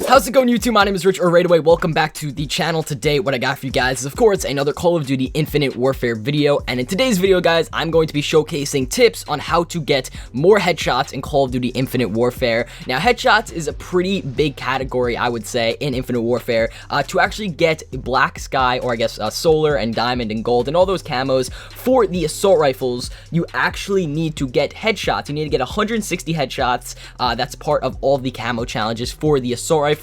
How's it going, YouTube? My name is Rich, or RaidAway. Welcome back to the channel. Today, what I got for you guys is, of course, another Call of Duty Infinite Warfare video. And in today's video, guys, I'm going to be showcasing tips on how to get more headshots in Call of Duty Infinite Warfare. Now, headshots is a pretty big category, I would say, in Infinite Warfare. To actually get Black Sky, or I guess Solar and Diamond and Gold and all those camos for the assault rifles, you actually need to get headshots. You need to get 160 headshots. That's part of all the camo challenges for the assault rifles.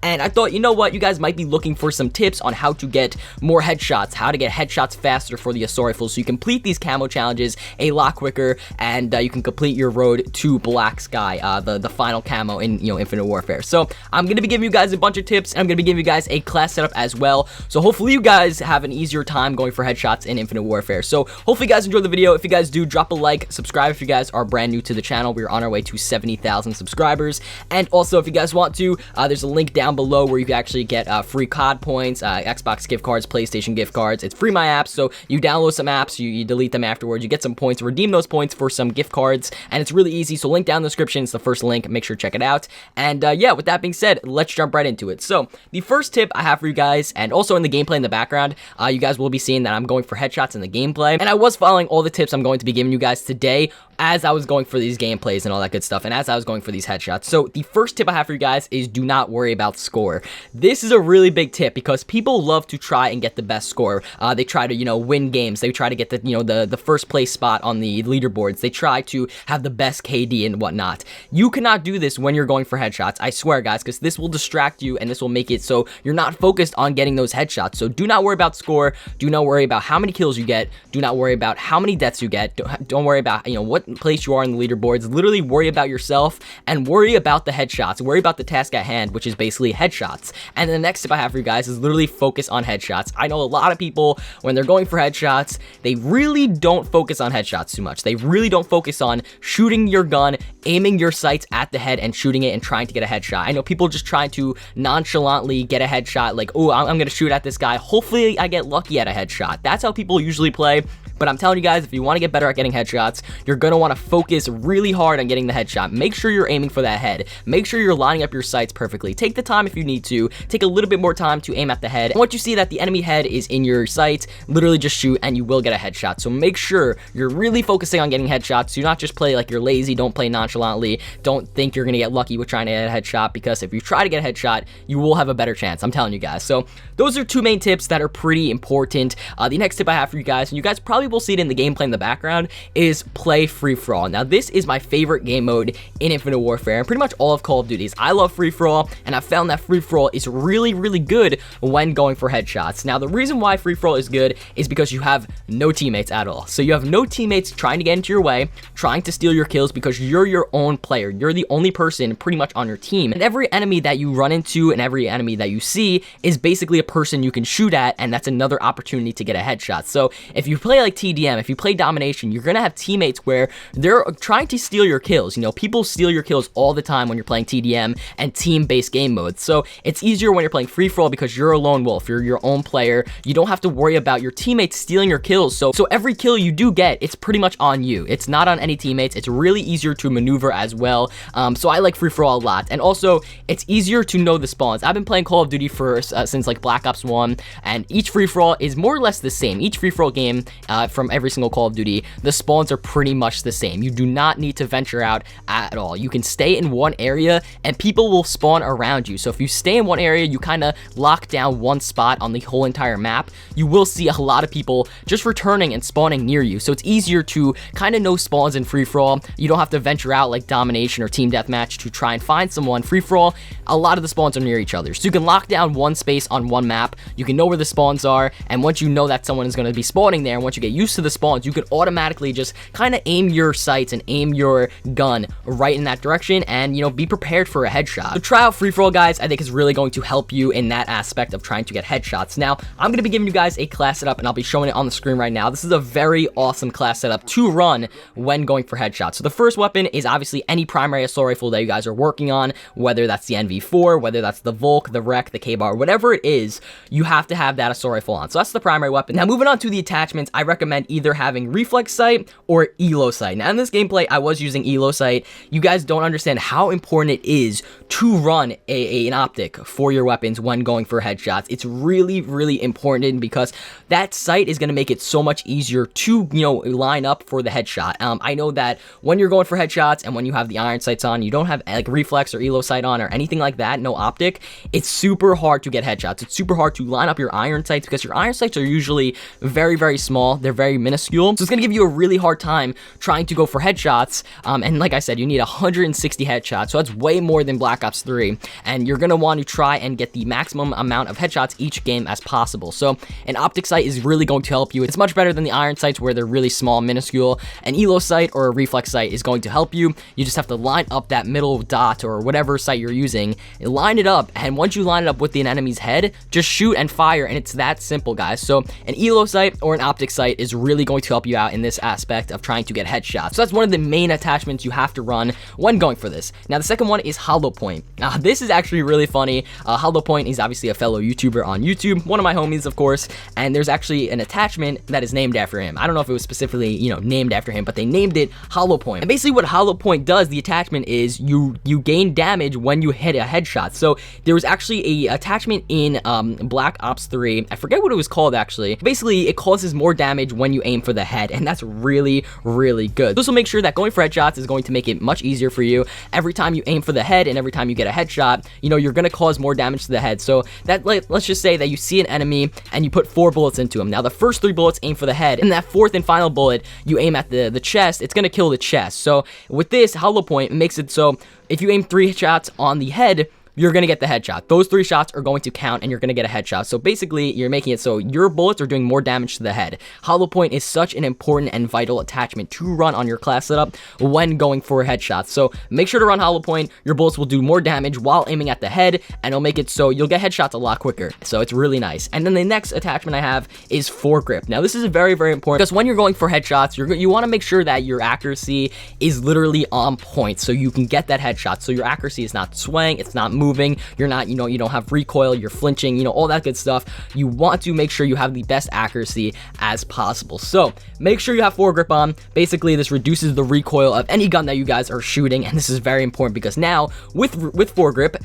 And I thought, you know what, you guys might be looking for some tips on how to get more headshots, how to get headshots faster for the assault rifles, so you complete these camo challenges a lot quicker, and you can complete your road to Black Sky, the final camo in Infinite Warfare. So I'm gonna be giving you guys a bunch of tips, and I'm gonna be giving you guys a class setup as well. So hopefully you guys have an easier time going for headshots in Infinite Warfare. So hopefully you guys enjoyed the video. If you guys do, drop a like, subscribe if you guys are brand new to the channel. We're on our way to 70,000 subscribers. And also, if you guys want to, there's a link down below where you can actually get free COD points, Xbox gift cards, PlayStation gift cards. It's free my apps, so you download some apps, you delete them afterwards, you get some points, redeem those points for some gift cards, and it's really easy. So link down in the description, it's the first link, make sure to check it out. And yeah, with that being said, let's jump right into it. So the first tip I have for you guys, and also in the gameplay in the background, you guys will be seeing that I'm going for headshots in the gameplay, and I was following all the tips I'm going to be giving you guys today as I was going for these gameplays and all that good stuff, and as I was going for these headshots. So the first tip I have for you guys is do not worry about score. This is a really big tip because people love to try and get the best score. They try to, win games. They try to get the first place spot on the leaderboards. They try to have the best KD and whatnot. You cannot do this when you're going for headshots, I swear, guys, because this will distract you and this will make it so you're not focused on getting those headshots. So do not worry about score. Do not worry about how many kills you get. Do not worry about how many deaths you get. Don't worry about, what place you are in the leaderboards. Literally worry about yourself and worry about the headshots. Worry about the task at hand, which is basically headshots. And the next tip I have for you guys is literally focus on headshots. I know a lot of people, when they're going for headshots, they really don't focus on headshots too much. They really don't focus on shooting your gun, aiming your sights at the head and shooting it and trying to get a headshot. I know people just trying to nonchalantly get a headshot, like, oh, I'm gonna shoot at this guy. Hopefully I get lucky at a headshot. That's how people usually play. But I'm telling you guys, if you want to get better at getting headshots, you're going to want to focus really hard on getting the headshot. Make sure you're aiming for that head. Make sure you're lining up your sights perfectly. Take the time if you need to. Take a little bit more time to aim at the head. And once you see that the enemy head is in your sights, literally just shoot and you will get a headshot. So make sure you're really focusing on getting headshots. Do not just play like you're lazy. Don't play nonchalantly. Don't think you're going to get lucky with trying to get a headshot, because if you try to get a headshot, you will have a better chance. I'm telling you guys. So those are two main tips that are pretty important. The next tip I have for you guys, and you guys probably will see it in the gameplay in the background, is play free-for-all. Now, this is my favorite game mode in Infinite Warfare and pretty much all of Call of Duty's. I love free-for-all, and I found that free-for-all is really, really good when going for headshots. Now, the reason why free-for-all is good is because you have no teammates at all. So you have no teammates trying to get into your way, trying to steal your kills, because you're your own player. You're the only person pretty much on your team. And every enemy that you run into and every enemy that you see is basically a person you can shoot at, and that's another opportunity to get a headshot. So if you play like TDM, if you play domination, you're gonna have teammates where they're trying to steal your kills. People steal your kills all the time when you're playing TDM and team-based game modes. So it's easier when you're playing free-for-all because you're a lone wolf. You're your own player. You don't have to worry about your teammates stealing your kills. So every kill you do get, it's pretty much on you. It's not on any teammates. It's really easier to maneuver as well. So I like free-for-all a lot. And also, it's easier to know the spawns. I've been playing Call of Duty since like Black Ops 1, and each free-for-all is more or less the same. Each free-for-all game from every single Call of Duty, the spawns are pretty much the same. You do not need to venture out at all. You can stay in one area and people will spawn around you. So if you stay in one area, you kind of lock down one spot on the whole entire map, you will see a lot of people just returning and spawning near you. So it's easier to kind of know spawns in free-for-all. You don't have to venture out like domination or team deathmatch to try and find someone. Free-for-all, a lot of the spawns are near each other. So you can lock down one space on one map. You can know where the spawns are, and once you know that someone is going to be spawning there, and once you get used to the spawns, you can automatically just kind of aim your sights and aim your gun right in that direction and, be prepared for a headshot. So try out free-for-all, guys. I think is really going to help you in that aspect of trying to get headshots. Now, I'm going to be giving you guys a class setup, and I'll be showing it on the screen right now. This is a very awesome class setup to run when going for headshots. So the first weapon is obviously any primary assault rifle that you guys are working on, whether that's the NV4, whether that's the Volk, the Rec, the K-Bar, whatever it is, you have to have that assault rifle on. So that's the primary weapon. Now, moving on to the attachments, I recommend recommend either having reflex sight or elo sight. Now in this gameplay, I was using elo sight. You guys don't understand how important it is to run an optic for your weapons when going for headshots. It's really, really important because that sight is going to make it so much easier to, line up for the headshot. I know that when you're going for headshots and when you have the iron sights on, you don't have like reflex or elo sight on or anything like that, no optic, it's super hard to get headshots. It's super hard to line up your iron sights because your iron sights are usually very, very small. They're very minuscule. So it's going to give you a really hard time trying to go for headshots. And like I said, you need 160 headshots. So that's way more than Black Ops 3. And you're going to want to try and get the maximum amount of headshots each game as possible. So an optic sight is really going to help you. It's much better than the iron sights where they're really small, minuscule. An elo sight or a reflex sight is going to help you. You just have to line up that middle dot or whatever sight you're using, line it up, and once you line it up with the enemy's head, just shoot and fire, and it's that simple, guys. So an elo sight or an optic sight is really going to help you out in this aspect of trying to get headshots. So that's one of the main attachments you have to run when going for this. Now the second one is hollow point. Now this is actually really funny. Hollow point is obviously a fellow YouTuber on YouTube, one of my homies, of course, and there's actually an attachment that is named after him. I don't know if it was specifically, named after him, but they named it hollow point. And basically what hollow point does, the attachment is you gain damage when you hit a headshot. So there was actually a attachment in Black Ops 3. I forget what it was called actually. Basically, it causes more damage when you aim for the head, and that's really, really good. This will make sure that going for headshots is going to make it much easier for you. Every time you aim for the head and every time you get a headshot, you're going to cause more damage to the head. So that, let's just say that you see an enemy and you put 4 bullets into him. Now the first 3 bullets aim for the head, and that 4th and final bullet you aim at the chest, it's going to kill the chest. So with this hollow point, it makes it so if you aim 3 shots on the head, you're going to get the headshot. Those 3 shots are going to count and you're going to get a headshot. So basically, you're making it so your bullets are doing more damage to the head. Hollow point is such an important and vital attachment to run on your class setup when going for headshots. So make sure to run hollow point. Your bullets will do more damage while aiming at the head, and it'll make it so you'll get headshots a lot quicker. So it's really nice. And then the next attachment I have is foregrip. Now this is very, very important because when you're going for headshots, you want to make sure that your accuracy is literally on point so you can get that headshot. So your accuracy is not swaying, it's not moving, you're not, you don't have recoil, you're flinching, all that good stuff. You want to make sure you have the best accuracy as possible. So make sure you have foregrip on. Basically, this reduces the recoil of any gun that you guys are shooting, and this is very important because now with foregrip,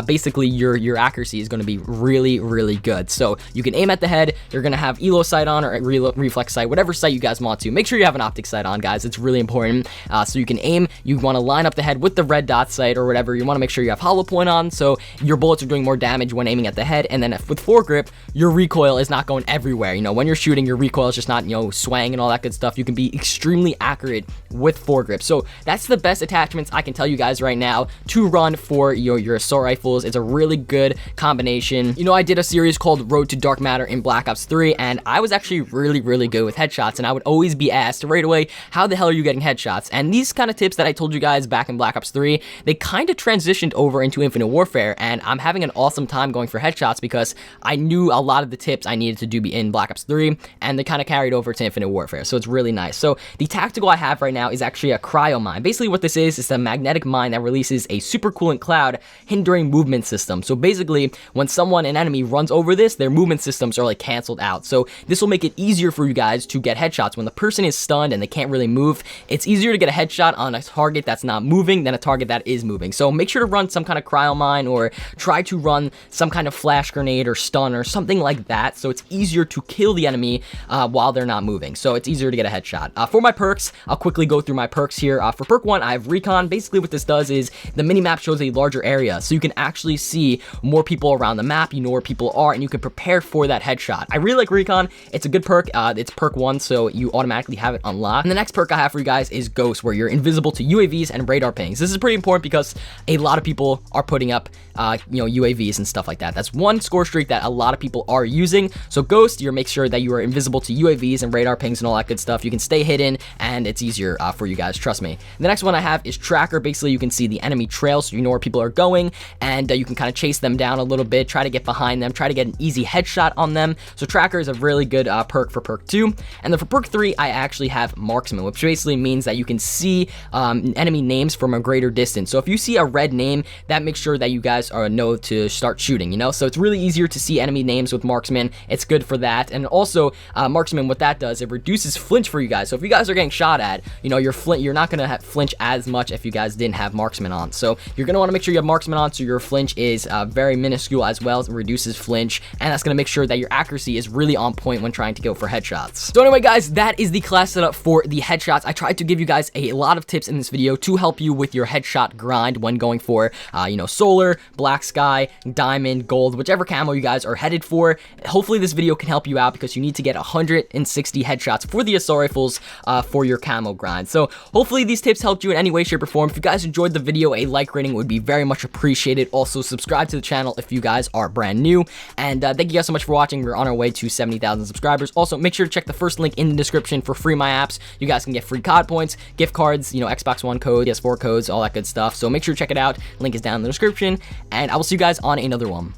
basically your accuracy is going to be really, really good. So you can aim at the head, you're going to have elo sight on or reflex sight, whatever sight you guys want to. Make sure you have an optic sight on, guys. It's really important. So you can aim, you want to line up the head with the red dot sight or whatever. You want to make sure you have hollow point on, so your bullets are doing more damage when aiming at the head. And then with foregrip, your recoil is not going everywhere. When you're shooting, your recoil is just not, swaying and all that good stuff. You can be extremely accurate with foregrip. So that's the best attachments I can tell you guys right now to run for your assault rifles. It's a really good combination. I did a series called Road to Dark Matter in Black Ops 3, and I was actually really, really good with headshots, and I would always be asked right away, how the hell are you getting headshots? And these kind of tips that I told you guys back in Black Ops 3, they kind of transitioned over into Infinite Warfare, and I'm having an awesome time going for headshots because I knew a lot of the tips I needed to do in Black Ops 3, and they kind of carried over to Infinite Warfare, so it's really nice. So the tactical I have right now is actually a Cryo Mine. Basically what this is a magnetic mine that releases a supercoolant cloud hindering movement system. So basically when an enemy runs over this, their movement systems are like canceled out. So this will make it easier for you guys to get headshots. When the person is stunned and they can't really move, it's easier to get a headshot on a target that's not moving than a target that is moving. So make sure to run some kind of Cryo Mine or try to run some kind of flash grenade or stun or something like that, so it's easier to kill the enemy while they're not moving. So it's easier to get a headshot. For my perks, I'll quickly go through my perks here. For perk 1, I have Recon. Basically what this does is the minimap shows a larger area, so you can actually see more people around the map, you know where people are, and you can prepare for that headshot. I really like Recon. It's a good perk. It's perk 1, so you automatically have it unlocked. And the next perk I have for you guys is Ghost, where you're invisible to UAVs and radar pings. This is pretty important because a lot of people are putting up UAVs and stuff like that. That's one score streak that a lot of people are using. So Ghost, you make sure that you are invisible to UAVs and radar pings and all that good stuff. You can stay hidden and it's easier for you guys, trust me. The next one I have is Tracker. Basically, you can see the enemy trail, so you know where people are going, and you can kind of chase them down a little bit, try to get behind them, try to get an easy headshot on them. So Tracker is a really good perk for perk 2. And then for perk 3, I actually have Marksman, which basically means that you can see enemy names from a greater distance. So if you see a red name, that makes sure that you guys know to start shooting, you know? So it's really easier to see enemy names with Marksman. It's good for that. And also, Marksman, what that does, it reduces flinch for you guys. So if you guys are getting shot at, you know, you're not going to flinch as much if you guys didn't have Marksman on. So you're going to want to make sure you have Marksman on so your flinch is very minuscule as well. It reduces flinch, and that's going to make sure that your accuracy is really on point when trying to go for headshots. So anyway, guys, that is the class setup for the headshots. I tried to give you guys a lot of tips in this video to help you with your headshot grind when going for, you know, solar, black sky, diamond, gold, whichever camo you guys are headed for. Hopefully this video can help you out because you need to get 160 headshots for the assault rifles for your camo grind. So hopefully these tips helped you in any way, shape, or form. If you guys enjoyed the video, a like rating would be very much appreciated. Also, subscribe to the channel if you guys are brand new. And thank you guys so much for watching. We're on our way to 70,000 subscribers. Also, make sure to check the first link in the description for free my apps. You guys can get free COD points, gift cards, you know, Xbox One code, PS4 codes, all that good stuff. So make sure to check it out. Link is down in the description. And I will see you guys on another one.